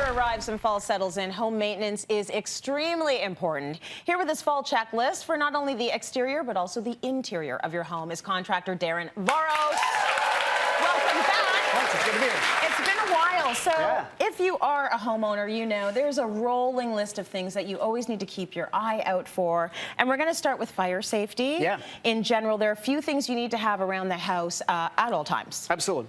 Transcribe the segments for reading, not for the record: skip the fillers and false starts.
arrives and fall settles in, home maintenance is extremely important. Here with this fall checklist for not only the exterior but also the interior of your home is contractor Darren Vorros. Welcome back. Thanks, it's good to be here. It's been a while, so if you are a homeowner, you know there's a rolling list of things that you always need to keep your eye out for. And we're going to start with fire safety. Yeah. In general, there are a few things you need to have around the house at all times. Absolutely.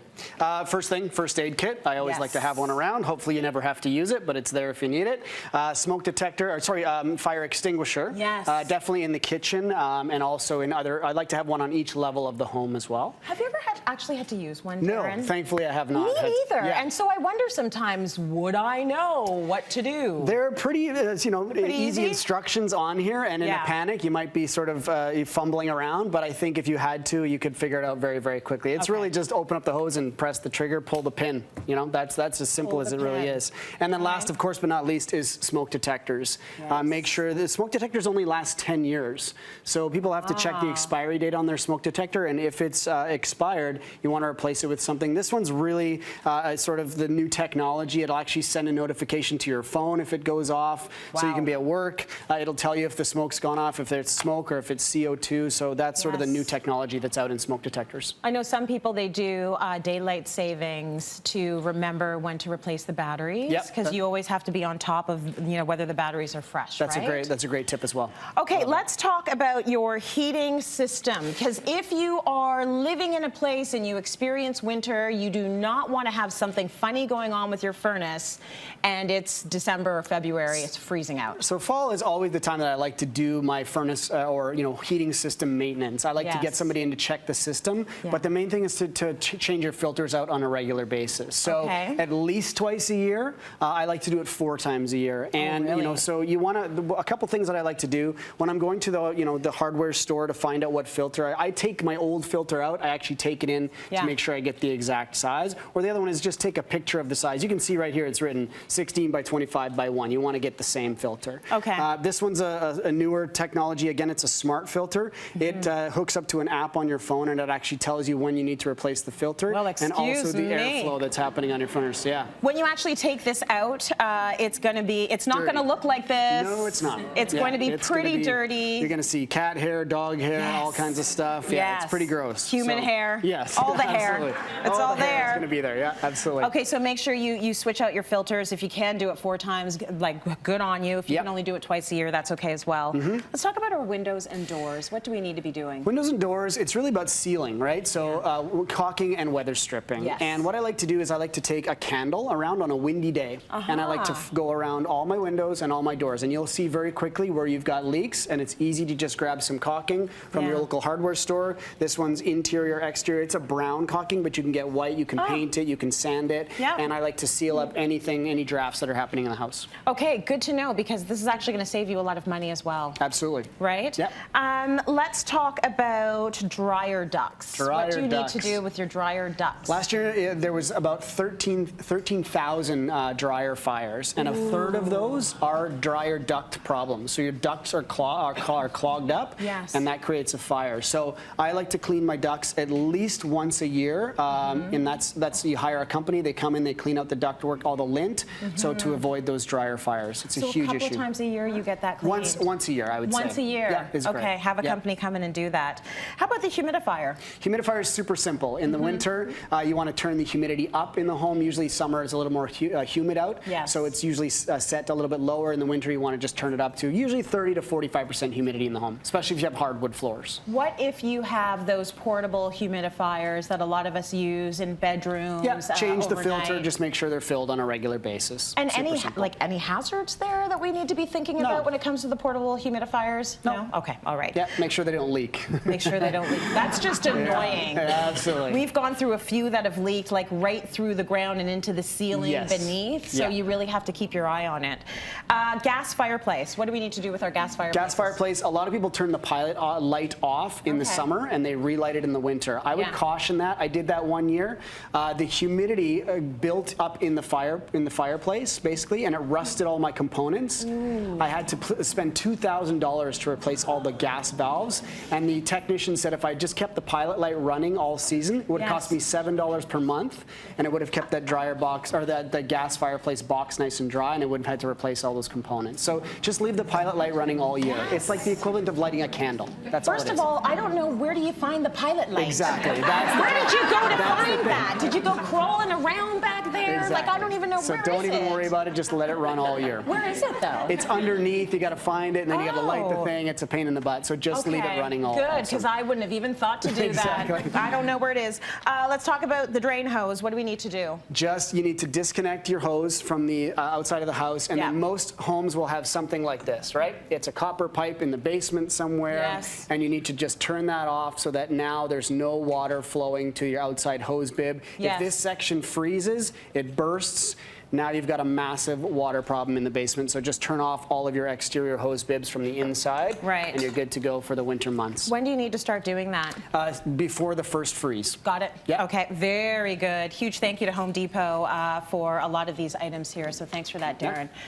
First thing, first aid kit. I always like to have one around. Hopefully you never have to use it, but it's there if you need it. Smoke detector, or sorry, fire extinguisher. Yes. Definitely in the kitchen and also in other, I'd like to have one on each level of the home as well. Have you ever actually had to use one, No, Darren? thankfully I have not. Me neither. Yeah. And so I wonder sometimes, would I know what to do? They're pretty, easy instructions on here, and in a panic, you might be sort of fumbling around, but I think if you had to, you could figure it out very, very quickly. It's really just open up the hose and press the trigger, pull the pin. You know, that's as simple as it really is. And then last, of course, but not least, is smoke detectors. Make sure the smoke detectors only last 10 years. So people have to check the expiry date on their smoke detector, and if it's expired, you want to replace it with something. This one's really sort of the new technology. It'll actually send a notification to your phone if it goes off, so you can be at work. It'll tell you if the smoke's gone off, if it's smoke or if it's CO2. So that's sort of the new technology that's out in smoke detectors. I know some people, they do daylight savings to remember when to replace the batteries, because you always have to be on top of whether the batteries are fresh. That's a great tip as well. Okay, let's talk about your heating system, because if you are living in a place and you experience winter, you do not want to have something funny going on with your furnace and it's December or February, it's freezing out. So fall is always the time that I like to do my furnace or heating system maintenance. I like to get somebody in to check the system, but the main thing is to change your filters out on a regular basis. So at least twice a year. I like to do it 4 times a year. And so you want to, a couple things that I like to do when I'm going to the the hardware store to find out what filter. I take my old filter out. I actually take it in to make sure I get the exact size. Or the other one is just take a picture of the size. You can see right here it's written 16 by 25 by 1. You want to get the same filter. This one's a newer technology. Again, it's a smart filter. It hooks up to an app on your phone, and it actually tells you when you need to replace the filter and also the airflow that's happening on your furnace. When you actually take this out, it's not going to look like this. No, it's not. It's going to be pretty dirty. You're going to see cat hair, dog hair, all kinds of stuff. Yeah, it's pretty gross. Human hair. Yes. All the hair. It's all there. It's going to be there. Yeah, absolutely. Okay, so make sure you switch out your filters. If you can do it 4 times, like, good on you. If you can only do it twice a year, that's okay as well. Let's talk about our windows and doors. What do we need to be doing? Windows and doors, it's really about sealing, right? So caulking and weather stripping. And what I like to do is I like to take a candle around on a windy day, and I like to go around all my windows and all my doors, and you'll see very quickly where you've got leaks, and it's easy to just grab some caulking from your local hardware store. This one's interior, exterior. It's a brown caulking, but you can get white, you can paint it, you can sand it, and I like to seal up any drafts that are happening in the house. Okay, good to know, because this is actually going to save you a lot of money as well. Absolutely. Right? Yep. Let's talk about dryer ducts. What do you need to do with your dryer ducts? Last year, there was about 13,000 dryer fires, and a third of those are dryer duct problems. So your ducts are clogged up, and that creates a fire. So I like to clean my ducts at least once a year, and that's you hire a company, they come in, they clean out the ductwork, all the lint, so to avoid those dryer fires. It's a huge issue. So a couple times a year you get that cleaned? Once a year, I would say. Once a year? Yeah, is great. Okay, have a company come in and do that. How about the humidifier? Humidifier is super simple. In the winter, you want to turn the humidity up in the home. Usually summer is a little more humid out, so it's usually set a little bit lower. In the winter, you want to just turn it up to usually 30 to 45% humidity in the home, especially if you have hardwood floors. What if you have those portable humidifiers that a lot of us use in bedrooms? Change the filter, just make sure they're filled on a regular basis. And any hazards there that we need to be thinking about when it comes to the portable humidifiers? No? Okay, all right. Yeah, make sure they don't leak. Make sure they don't leak. That's just annoying. Yeah, absolutely. We've gone through a few that have leaked like right through the ground and into the ceiling beneath, so you really have to keep your eye on it. Gas fireplace. What do we need to do with our gas fireplace? Gas fireplace, a lot of people turn the pilot light off in the summer and they relight it in the winter. I would caution that. I did that one year. The humidity built up in the fireplace, basically, and it rusted all my components. I had to spend $2,000 to replace all the gas valves, and the technician said if I just kept the pilot light running all season, it would have cost me $7 per month, and it would have kept that dryer box, or the gas fireplace box nice and dry, and it wouldn't have had to replace all those components. So just leave the pilot light running all year. It's like the equivalent of lighting a candle. That's all it is. First of all, I don't know, where do you find the pilot light? Exactly. Where did you go to find that? Did you go crawling around back there? Exactly. Like, I don't even know so where don't is even it? worry about it. Just let it run all year. Where is it, though? It's underneath. You got to find it, and then you got to light the thing. It's a pain in the butt. So just leave it running all. Good, because I wouldn't have even thought to do that. I don't know where it is. Let's talk about the drain hose. What do we need to do? You need to disconnect your hose from the outside of the house, and then most homes will have something like this, right? It's a copper pipe in the basement somewhere, and you need to just turn that off so that now there's no water flowing to your outside hose bib. If this section freezes, it bursts. Now you've got a massive water problem in the basement, so just turn off all of your exterior hose bibs from the inside, and you're good to go for the winter months. When do you need to start doing that? Before the first freeze. Got it. Yeah. Okay, very good. Huge thank you to Home Depot for a lot of these items here, so thanks for that, Darren.